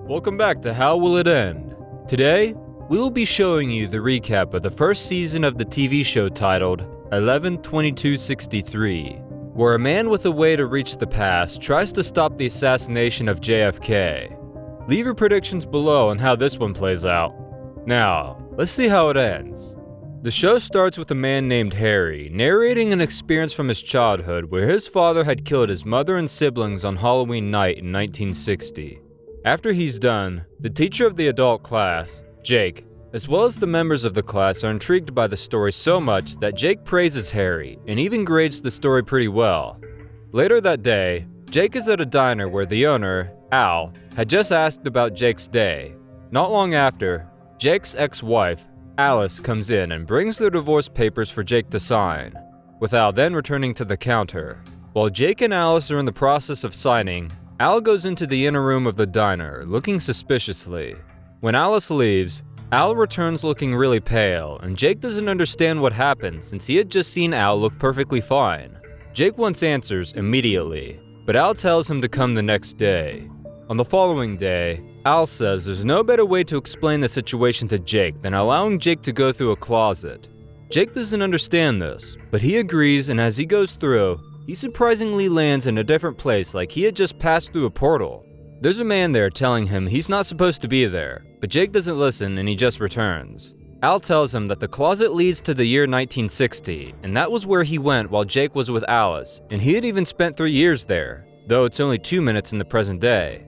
Welcome back to How Will It End? Today, we will be showing you the recap of the first season of the TV show titled 11/22/63, where a man with a way to reach the past tries to stop the assassination of JFK. Leave your predictions below on how this one plays out. Now, let's see how it ends. The show starts with a man named Harry narrating an experience from his childhood where his father had killed his mother and siblings on Halloween night in 1960. After he's done, the teacher of the adult class, Jake, as well as the members of the class are intrigued by the story so much that Jake praises Harry and even grades the story pretty well. Later that day, Jake is at a diner where the owner, Al, had just asked about Jake's day. Not long after, Jake's ex-wife, Alice, comes in and brings the divorce papers for Jake to sign, with Al then returning to the counter. While Jake and Alice are in the process of signing, Al goes into the inner room of the diner, looking suspiciously. When Alice leaves, Al returns looking really pale, and Jake doesn't understand what happened since he had just seen Al look perfectly fine. Jake wants answers immediately, but Al tells him to come the next day. On the following day, Al says there's no better way to explain the situation to Jake than allowing Jake to go through a closet. Jake doesn't understand this, but he agrees, and as he goes through, he surprisingly lands in a different place like he had just passed through a portal. There's a man there telling him he's not supposed to be there, but Jake doesn't listen and he just returns. Al tells him that the closet leads to the year 1960, and that was where he went while Jake was with Alice, and he had even spent 3 years there, though it's only 2 minutes in the present day.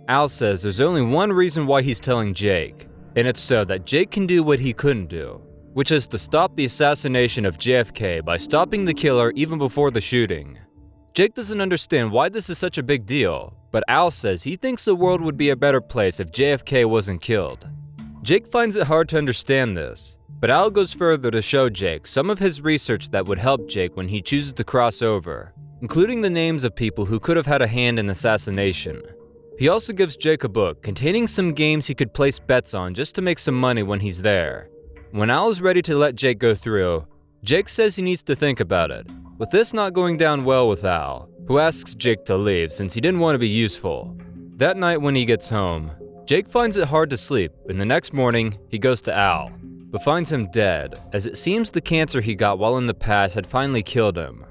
Al says there's only one reason why he's telling Jake, and it's so that Jake can do what he couldn't do, which is to stop the assassination of JFK by stopping the killer even before the shooting. Jake doesn't understand why this is such a big deal, but Al says he thinks the world would be a better place if JFK wasn't killed. Jake finds it hard to understand this, but Al goes further to show Jake some of his research that would help Jake when he chooses to cross over, including the names of people who could have had a hand in the assassination. He also gives Jake a book containing some games he could place bets on just to make some money when he's there. When Al is ready to let Jake go through, Jake says he needs to think about it, with this not going down well with Al, who asks Jake to leave since he didn't want to be useful. That night when he gets home, Jake finds it hard to sleep, and the next morning, he goes to Al, but finds him dead, as it seems the cancer he got while in the past had finally killed him.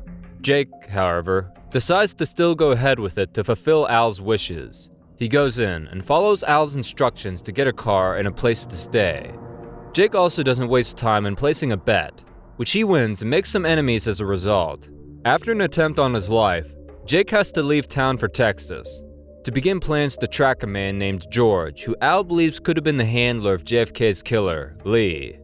Jake, however, decides to still go ahead with it to fulfill Al's wishes. He goes in and follows Al's instructions to get a car and a place to stay. Jake also doesn't waste time in placing a bet, which he wins and makes some enemies as a result. After an attempt on his life, Jake has to leave town for Texas to begin plans to track a man named George, who Al believes could have been the handler of JFK's killer, Lee.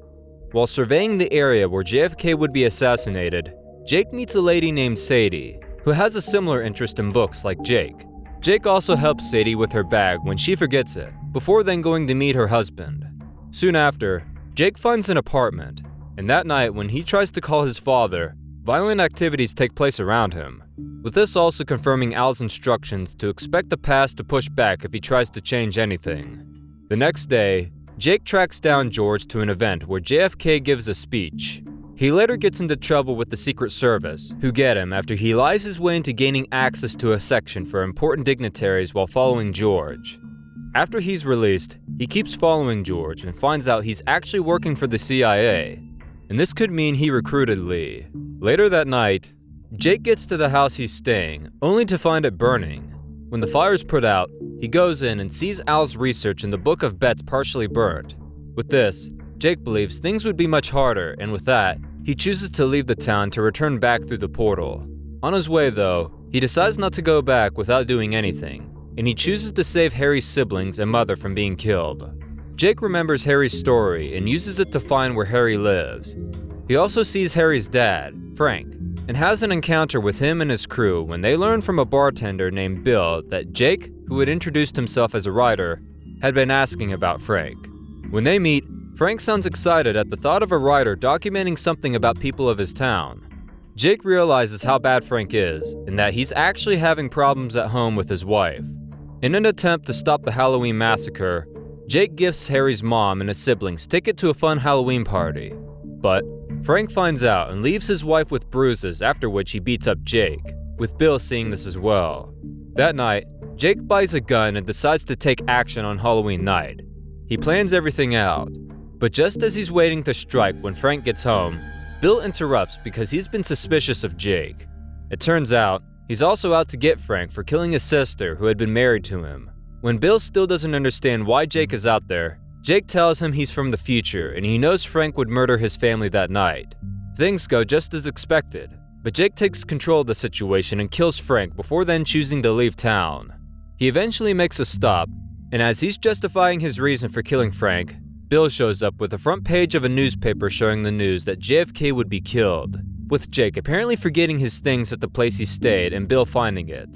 While surveying the area where JFK would be assassinated, Jake meets a lady named Sadie, who has a similar interest in books like Jake. Jake also helps Sadie with her bag when she forgets it, before then going to meet her husband. Soon after, Jake finds an apartment, and that night when he tries to call his father, violent activities take place around him, with this also confirming Al's instructions to expect the past to push back if he tries to change anything. The next day, Jake tracks down George to an event where JFK gives a speech. He later gets into trouble with the Secret Service, who get him after he lies his way into gaining access to a section for important dignitaries while following George. After he's released, he keeps following George and finds out he's actually working for the CIA, and this could mean he recruited Lee. Later that night, Jake gets to the house he's staying, only to find it burning. When the fire's put out, he goes in and sees Al's research in the book of bets partially burnt. With this, Jake believes things would be much harder, and with that, he chooses to leave the town to return back through the portal. On his way though, he decides not to go back without doing anything, and he chooses to save Harry's siblings and mother from being killed. Jake remembers Harry's story and uses it to find where Harry lives. He also sees Harry's dad, Frank, and has an encounter with him and his crew when they learn from a bartender named Bill that Jake, who had introduced himself as a writer, had been asking about Frank. When they meet, Frank sounds excited at the thought of a writer documenting something about people of his town. Jake realizes how bad Frank is, and that he's actually having problems at home with his wife. In an attempt to stop the Halloween massacre, Jake gifts Harry's mom and his siblings ticket to a fun Halloween party. But Frank finds out and leaves his wife with bruises, after which he beats up Jake, with Bill seeing this as well. That night, Jake buys a gun and decides to take action on Halloween night. He plans everything out, but just as he's waiting to strike when Frank gets home, Bill interrupts because he's been suspicious of Jake. It turns out, he's also out to get Frank for killing his sister who had been married to him. When Bill still doesn't understand why Jake is out there, Jake tells him he's from the future and he knows Frank would murder his family that night. Things go just as expected, but Jake takes control of the situation and kills Frank before then choosing to leave town. He eventually makes a stop, and as he's justifying his reason for killing Frank, Bill shows up with the front page of a newspaper showing the news that JFK would be killed, with Jake apparently forgetting his things at the place he stayed and Bill finding it.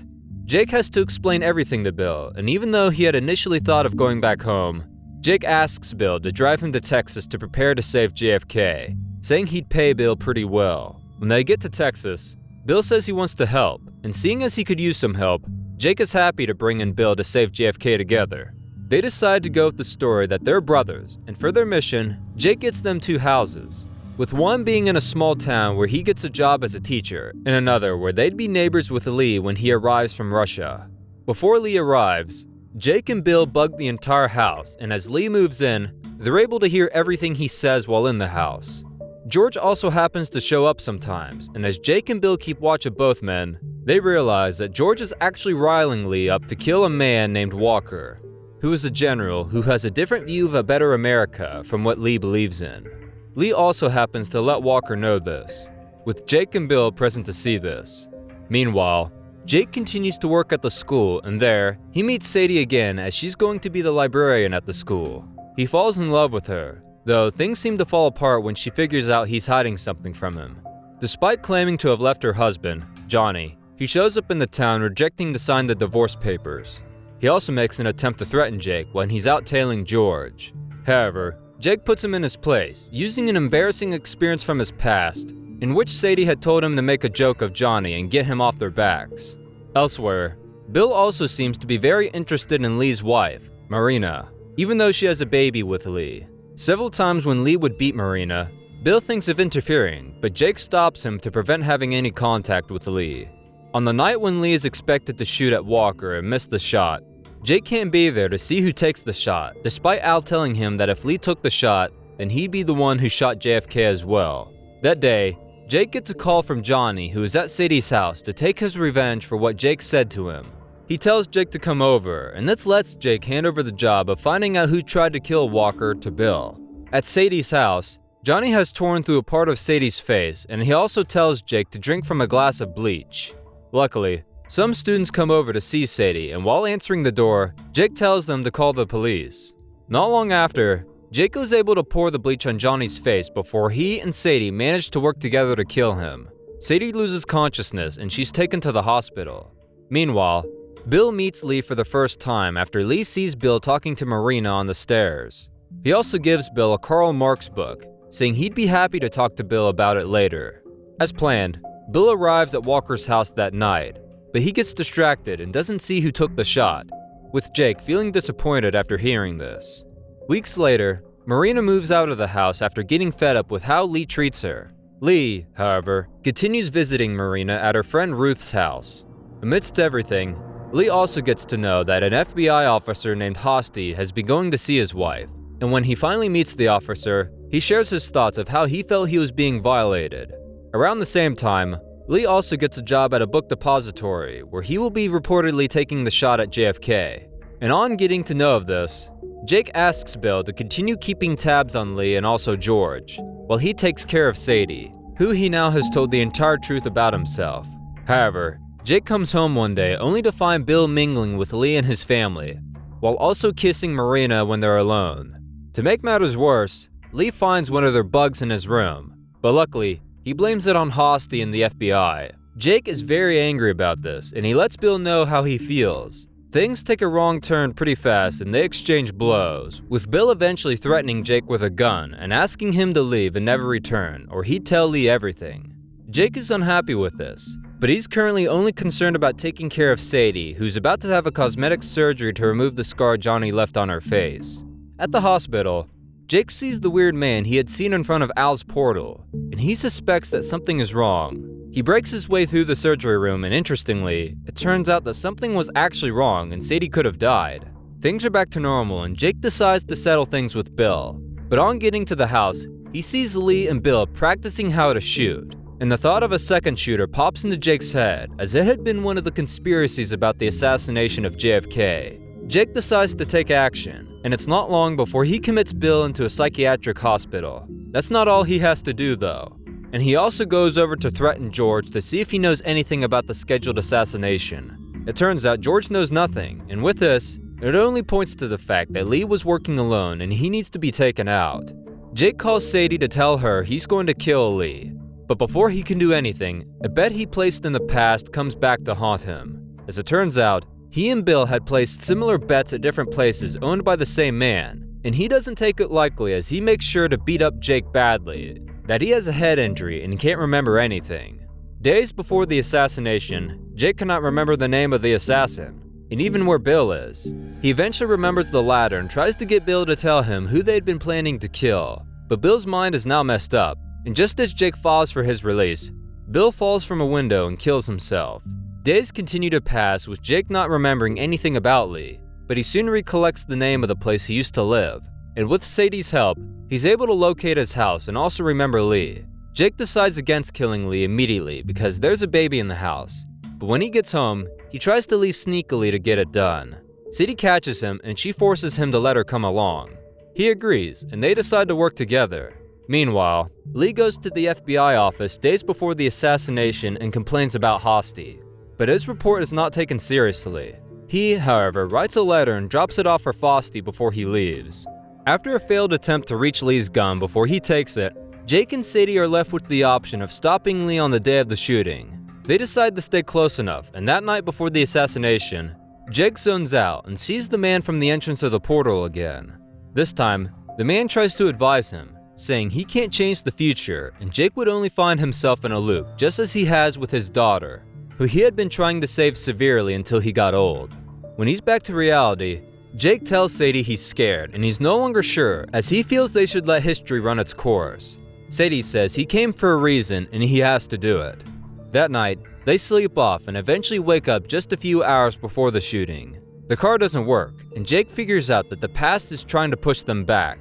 Jake has to explain everything to Bill, and even though he had initially thought of going back home, Jake asks Bill to drive him to Texas to prepare to save JFK, saying he'd pay Bill pretty well. When they get to Texas, Bill says he wants to help, and seeing as he could use some help, Jake is happy to bring in Bill to save JFK together. They decide to go with the story that they're brothers, and for their mission, Jake gets them 2 houses, with one being in a small town where he gets a job as a teacher, and another where they'd be neighbors with Lee when he arrives from Russia. Before Lee arrives, Jake and Bill bug the entire house, and as Lee moves in, they're able to hear everything he says while in the house. George also happens to show up sometimes, and as Jake and Bill keep watch of both men, they realize that George is actually riling Lee up to kill a man named Walker, who is a general who has a different view of a better America from what Lee believes in. Lee also happens to let Walker know this, with Jake and Bill present to see this. Meanwhile, Jake continues to work at the school, and there, he meets Sadie again as she's going to be the librarian at the school. He falls in love with her, though things seem to fall apart when she figures out he's hiding something from him. Despite claiming to have left her husband, Johnny, he shows up in the town rejecting to sign the divorce papers. He also makes an attempt to threaten Jake when he's out tailing George. However, Jake puts him in his place, using an embarrassing experience from his past, in which Sadie had told him to make a joke of Johnny and get him off their backs. Elsewhere, Bill also seems to be very interested in Lee's wife, Marina, even though she has a baby with Lee. Several times when Lee would beat Marina, Bill thinks of interfering, but Jake stops him to prevent having any contact with Lee. On the night when Lee is expected to shoot at Walker and miss the shot, Jake can't be there to see who takes the shot, despite Al telling him that if Lee took the shot, then he'd be the one who shot JFK as well. That day, Jake gets a call from Johnny, who is at Sadie's house, to take his revenge for what Jake said to him. He tells Jake to come over, and this lets Jake hand over the job of finding out who tried to kill Walker to Bill. At Sadie's house, Johnny has torn through a part of Sadie's face, and he also tells Jake to drink from a glass of bleach. Luckily, some students come over to see Sadie, and while answering the door, Jake tells them to call the police. Not long after, Jake was able to pour the bleach on Johnny's face before he and Sadie managed to work together to kill him. Sadie loses consciousness and she's taken to the hospital. Meanwhile, Bill meets Lee for the first time after Lee sees Bill talking to Marina on the stairs. He also gives Bill a Karl Marx book, saying he'd be happy to talk to Bill about it later. As planned, Bill arrives at Walker's house that night, but he gets distracted and doesn't see who took the shot, with Jake feeling disappointed after hearing this. Weeks later, Marina moves out of the house after getting fed up with how Lee treats her. Lee, however, continues visiting Marina at her friend Ruth's house. Amidst everything, Lee also gets to know that an FBI officer named Hosty has been going to see his wife, and when he finally meets the officer, he shares his thoughts of how he felt he was being violated. Around the same time, Lee also gets a job at a book depository where he will be reportedly taking the shot at JFK. And on getting to know of this, Jake asks Bill to continue keeping tabs on Lee and also George, while he takes care of Sadie, who he now has told the entire truth about himself. However, Jake comes home one day only to find Bill mingling with Lee and his family, while also kissing Marina when they're alone. To make matters worse, Lee finds one of their bugs in his room, but luckily, he blames it on Hosty and the FBI. Jake is very angry about this, and he lets Bill know how he feels. Things take a wrong turn pretty fast and they exchange blows, with Bill eventually threatening Jake with a gun and asking him to leave and never return, or he'd tell Lee everything. Jake is unhappy with this, but he's currently only concerned about taking care of Sadie, who's about to have a cosmetic surgery to remove the scar Johnny left on her face. At the hospital, Jake sees the weird man he had seen in front of Al's portal, and he suspects that something is wrong. He breaks his way through the surgery room, and interestingly, it turns out that something was actually wrong and Sadie could have died. Things are back to normal and Jake decides to settle things with Bill. But on getting to the house, he sees Lee and Bill practicing how to shoot. And the thought of a second shooter pops into Jake's head, as it had been one of the conspiracies about the assassination of JFK. Jake decides to take action, and it's not long before he commits Bill into a psychiatric hospital. That's not all he has to do though. And he also goes over to threaten George to see if he knows anything about the scheduled assassination. It turns out George knows nothing, and with this, it only points to the fact that Lee was working alone and he needs to be taken out. Jake calls Sadie to tell her he's going to kill Lee. But before he can do anything, a bet he placed in the past comes back to haunt him. As it turns out, he and Bill had placed similar bets at different places owned by the same man, and he doesn't take it lightly as he makes sure to beat up Jake badly, that he has a head injury and can't remember anything. Days before the assassination, Jake cannot remember the name of the assassin, and even where Bill is. He eventually remembers the latter and tries to get Bill to tell him who they'd been planning to kill, but Bill's mind is now messed up, and just as Jake falls for his release, Bill falls from a window and kills himself. Days continue to pass with Jake not remembering anything about Lee, but he soon recollects the name of the place he used to live, and with Sadie's help, he's able to locate his house and also remember Lee. Jake decides against killing Lee immediately because there's a baby in the house, but when he gets home, he tries to leave sneakily to get it done. Sadie catches him and she forces him to let her come along. He agrees, and they decide to work together. Meanwhile, Lee goes to the FBI office days before the assassination and complains about Hosty, but his report is not taken seriously. He, however, writes a letter and drops it off for Fosty before he leaves. After a failed attempt to reach Lee's gun before he takes it, Jake and Sadie are left with the option of stopping Lee on the day of the shooting. They decide to stay close enough, and that night before the assassination, Jake zones out and sees the man from the entrance of the portal again. This time, the man tries to advise him, saying he can't change the future and Jake would only find himself in a loop just as he has with his daughter, who he had been trying to save severely until he got old. When he's back to reality, Jake tells Sadie he's scared and he's no longer sure as he feels they should let history run its course. Sadie says he came for a reason and he has to do it. That night, they sleep off and eventually wake up just a few hours before the shooting. The car doesn't work, and Jake figures out that the past is trying to push them back.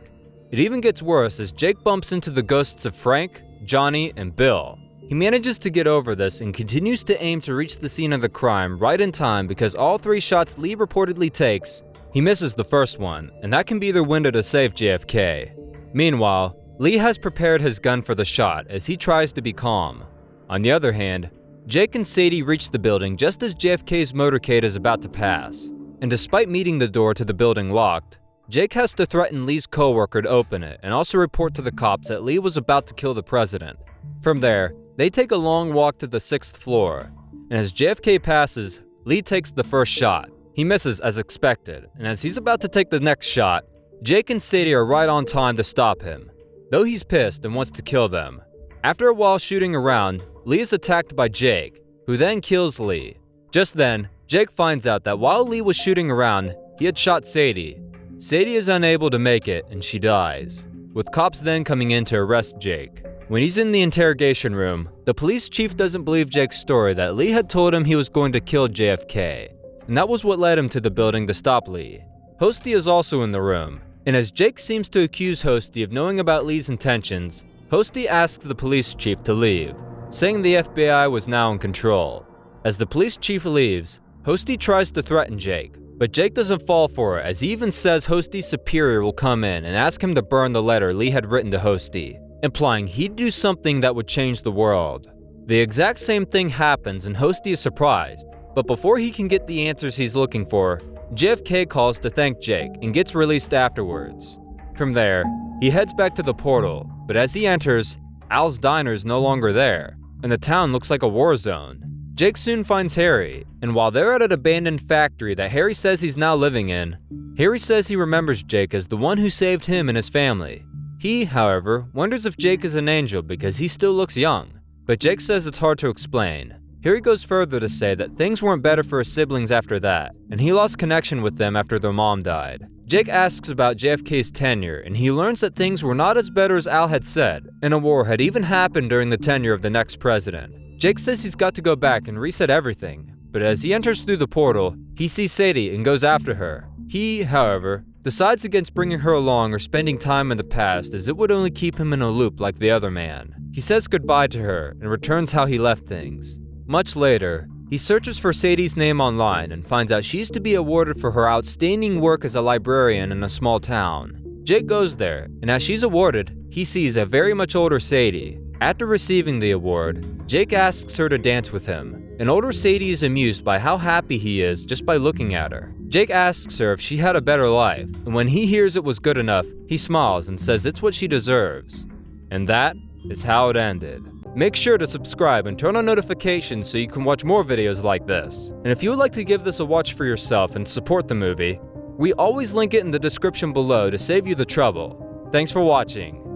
It even gets worse as Jake bumps into the ghosts of Frank, Johnny, and Bill. He manages to get over this and continues to aim to reach the scene of the crime right in time because all 3 shots Lee reportedly takes, he misses the first one, and that can be their window to save JFK. Meanwhile, Lee has prepared his gun for the shot as he tries to be calm. On the other hand, Jake and Sadie reach the building just as JFK's motorcade is about to pass, and despite meeting the door to the building locked, Jake has to threaten Lee's co-worker to open it and also report to the cops that Lee was about to kill the president. From there, they take a long walk to the 6th floor, and as JFK passes, Lee takes the first shot. He misses as expected, and as he's about to take the next shot, Jake and Sadie are right on time to stop him, though he's pissed and wants to kill them. After a while shooting around, Lee is attacked by Jake, who then kills Lee. Just then, Jake finds out that while Lee was shooting around, he had shot Sadie. Sadie is unable to make it and she dies, with cops then coming in to arrest Jake. When he's in the interrogation room, the police chief doesn't believe Jake's story that Lee had told him he was going to kill JFK, and that was what led him to the building to stop Lee. Hosty is also in the room, and as Jake seems to accuse Hosty of knowing about Lee's intentions, Hosty asks the police chief to leave, saying the FBI was now in control. As the police chief leaves, Hosty tries to threaten Jake, but Jake doesn't fall for it as he even says Hosty's superior will come in and ask him to burn the letter Lee had written to Hosty, implying he'd do something that would change the world. The exact same thing happens and Hosty is surprised, but before he can get the answers he's looking for, JFK calls to thank Jake and gets released afterwards. From there, he heads back to the portal, but as he enters, Al's diner is no longer there, and the town looks like a war zone. Jake soon finds Harry, and while they're at an abandoned factory that Harry says he's now living in, Harry says he remembers Jake as the one who saved him and his family. He, however, wonders if Jake is an angel because he still looks young, but Jake says it's hard to explain. Harry goes further to say that things weren't better for his siblings after that, and he lost connection with them after their mom died. Jake asks about JFK's tenure, and he learns that things were not as better as Al had said, and a war had even happened during the tenure of the next president. Jake says he's got to go back and reset everything, but as he enters through the portal, he sees Sadie and goes after her. He, however, decides against bringing her along or spending time in the past, as it would only keep him in a loop like the other man. He says goodbye to her and returns how he left things. Much later, he searches for Sadie's name online and finds out she's to be awarded for her outstanding work as a librarian in a small town. Jake goes there, and as she's awarded, he sees a very much older Sadie. After receiving the award, Jake asks her to dance with him. An older Sadie is amused by how happy he is just by looking at her. Jake asks her if she had a better life, and when he hears it was good enough, he smiles and says it's what she deserves. And that is how it ended. Make sure to subscribe and turn on notifications so you can watch more videos like this. And if you would like to give this a watch for yourself and support the movie, we always link it in the description below to save you the trouble. Thanks for watching.